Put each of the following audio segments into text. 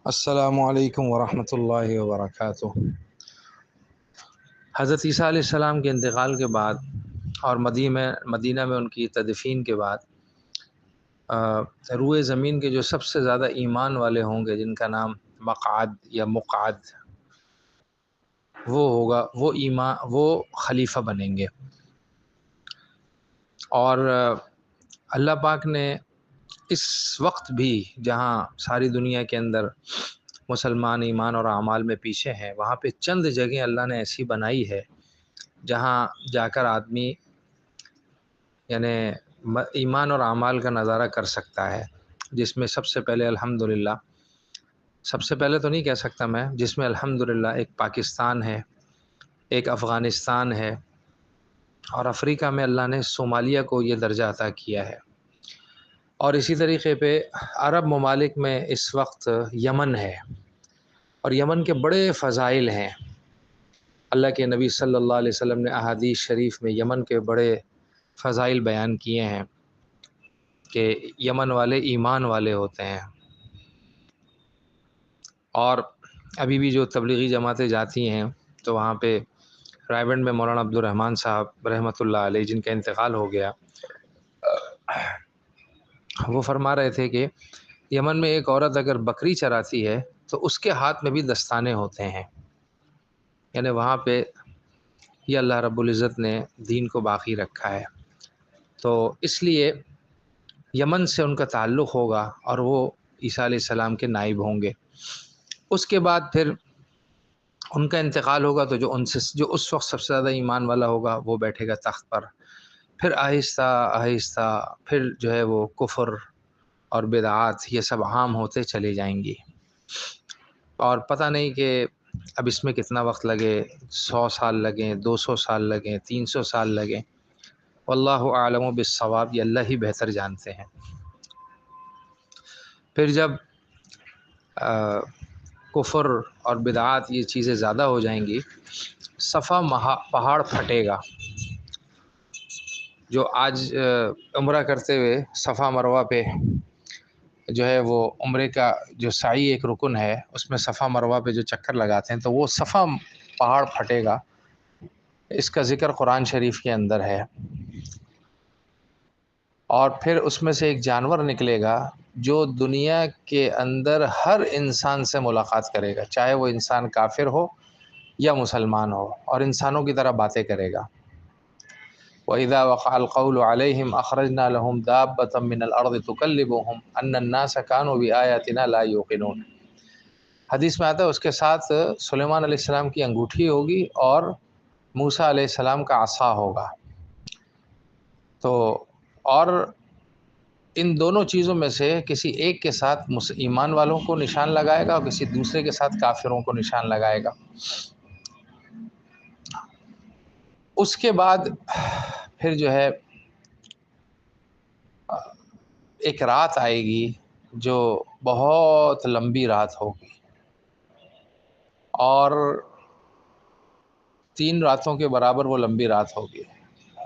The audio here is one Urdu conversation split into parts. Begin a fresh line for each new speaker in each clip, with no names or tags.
السلام علیکم ورحمۃ اللہ وبرکاتہ۔ حضرت عیسیٰ علیہ السلام کے انتقال کے بعد اور مدینہ میں ان کی تدفین کے بعد روئے زمین کے جو سب سے زیادہ ایمان والے ہوں گے، جن کا نام مقعد یا مقعد وہ ہوگا، وہ خلیفہ بنیں گے۔ اور اللہ پاک نے اس وقت بھی جہاں ساری دنیا کے اندر مسلمان ایمان اور اعمال میں پیچھے ہیں، وہاں پہ چند جگہیں اللہ نے ایسی بنائی ہے جہاں جا کر آدمی یعنی ایمان اور اعمال کا نظارہ کر سکتا ہے، جس میں سب سے پہلے الحمدللہ، سب سے پہلے تو نہیں کہہ سکتا میں، جس میں الحمدللہ ایک پاکستان ہے، ایک افغانستان ہے، اور افریقہ میں اللہ نے صومالیہ کو یہ درجہ عطا کیا ہے۔ اور اسی طریقے پہ عرب ممالک میں اس وقت یمن ہے، اور یمن کے بڑے فضائل ہیں۔ اللہ کے نبی صلی اللہ علیہ وسلم نے احادیث شریف میں یمن کے بڑے فضائل بیان کیے ہیں کہ یمن والے ایمان والے ہوتے ہیں۔ اور ابھی بھی جو تبلیغی جماعتیں جاتی ہیں تو وہاں پہ رائے گنج میں مولانا عبد الرحمن صاحب رحمۃ اللہ علیہ، جن کا انتقال ہو گیا، وہ فرما رہے تھے کہ یمن میں ایک عورت اگر بکری چراتی ہے تو اس کے ہاتھ میں بھی دستانے ہوتے ہیں، یعنی وہاں پہ یہ اللہ رب العزت نے دین کو باقی رکھا ہے۔ تو اس لیے یمن سے ان کا تعلق ہوگا اور وہ عیسیٰ علیہ السلام کے نائب ہوں گے۔ اس کے بعد پھر ان کا انتقال ہوگا تو جو اس وقت سب سے زیادہ ایمان والا ہوگا وہ بیٹھے گا تخت پر۔ پھر آہستہ آہستہ پھر جو ہے وہ کفر اور بدعات یہ سب عام ہوتے چلے جائیں گی، اور پتہ نہیں کہ اب اس میں کتنا وقت لگے، 100 سال لگیں، 200 سال لگیں، 300 سال لگیں، واللہ اعلم بالصواب، یہ اللہ ہی بہتر جانتے ہیں۔ پھر جب کفر اور بدعات یہ چیزیں زیادہ ہو جائیں گی، صفا پہاڑ پھٹے گا۔ جو آج عمرہ کرتے ہوئے صفا مروہ پہ جو ہے وہ عمرے کا جو سعی ایک رکن ہے، اس میں صفا مروہ پہ جو چکر لگاتے ہیں تو وہ صفا پہاڑ پھٹے گا، اس کا ذکر قرآن شریف کے اندر ہے۔ اور پھر اس میں سے ایک جانور نکلے گا جو دنیا کے اندر ہر انسان سے ملاقات کرے گا، چاہے وہ انسان کافر ہو یا مسلمان ہو، اور انسانوں کی طرح باتیں کرے گا۔ وَإِذَا وَقَعَ الْقَوْلُ عَلَيْهِمْ أَخْرَجْنَا لَهُمْ دَابَّةً مِّنَ الْأَرْضِ تُكَلِّمُهُمْ أَنَّ النَّاسَ كَانُوا بِآيَاتِنَا لَا يُوقِنُونَ۔ حدیث میں آتا ہے اس کے ساتھ سلیمان علیہ السلام کی انگوٹھی ہوگی اور موسیٰ علیہ السلام کا عصا ہوگا۔ تو اور ان دونوں چیزوں میں سے کسی ایک کے ساتھ ایمان والوں کو نشان لگائے گا اور کسی دوسرے کے ساتھ کافروں کو نشان لگائے گا۔ اس کے بعد پھر جو ہے ایک رات آئے گی جو بہت لمبی رات ہوگی، اور 3 راتوں کے برابر وہ لمبی رات ہوگی۔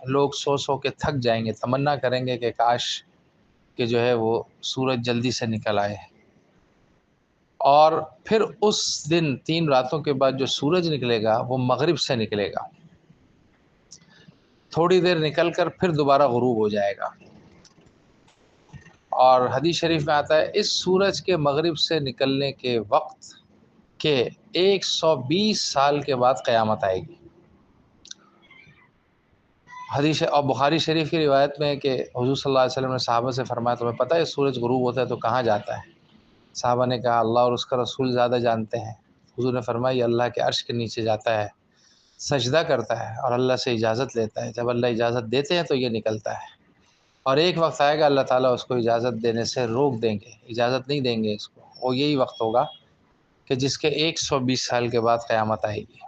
لوگ سو سو کے تھک جائیں گے، تمنا کریں گے کہ کاش کہ جو ہے وہ سورج جلدی سے نکل آئے۔ اور پھر اس دن 3 راتوں کے بعد جو سورج نکلے گا وہ مغرب سے نکلے گا، تھوڑی دیر نکل کر پھر دوبارہ غروب ہو جائے گا۔ اور حدیث شریف میں آتا ہے اس سورج کے مغرب سے نکلنے کے وقت کے 120 سال کے بعد قیامت آئے گی۔ حدیث اور بخاری شریف کی روایت میں ہے کہ حضور صلی اللہ علیہ وسلم نے صحابہ سے فرمایا تمہیں پتہ ہے سورج غروب ہوتا ہے تو کہاں جاتا ہے؟ صحابہ نے کہا اللہ اور اس کا رسول زیادہ جانتے ہیں۔ حضور نے فرمایا یہ اللہ کے عرش کے نیچے جاتا ہے، سجدہ کرتا ہے اور اللہ سے اجازت لیتا ہے، جب اللہ اجازت دیتے ہیں تو یہ نکلتا ہے، اور ایک وقت آئے گا اللہ تعالیٰ اس کو اجازت دینے سے روک دیں گے، اجازت نہیں دیں گے اس کو، وہ یہی وقت ہوگا کہ جس کے 120 سال کے بعد قیامت آئے گی۔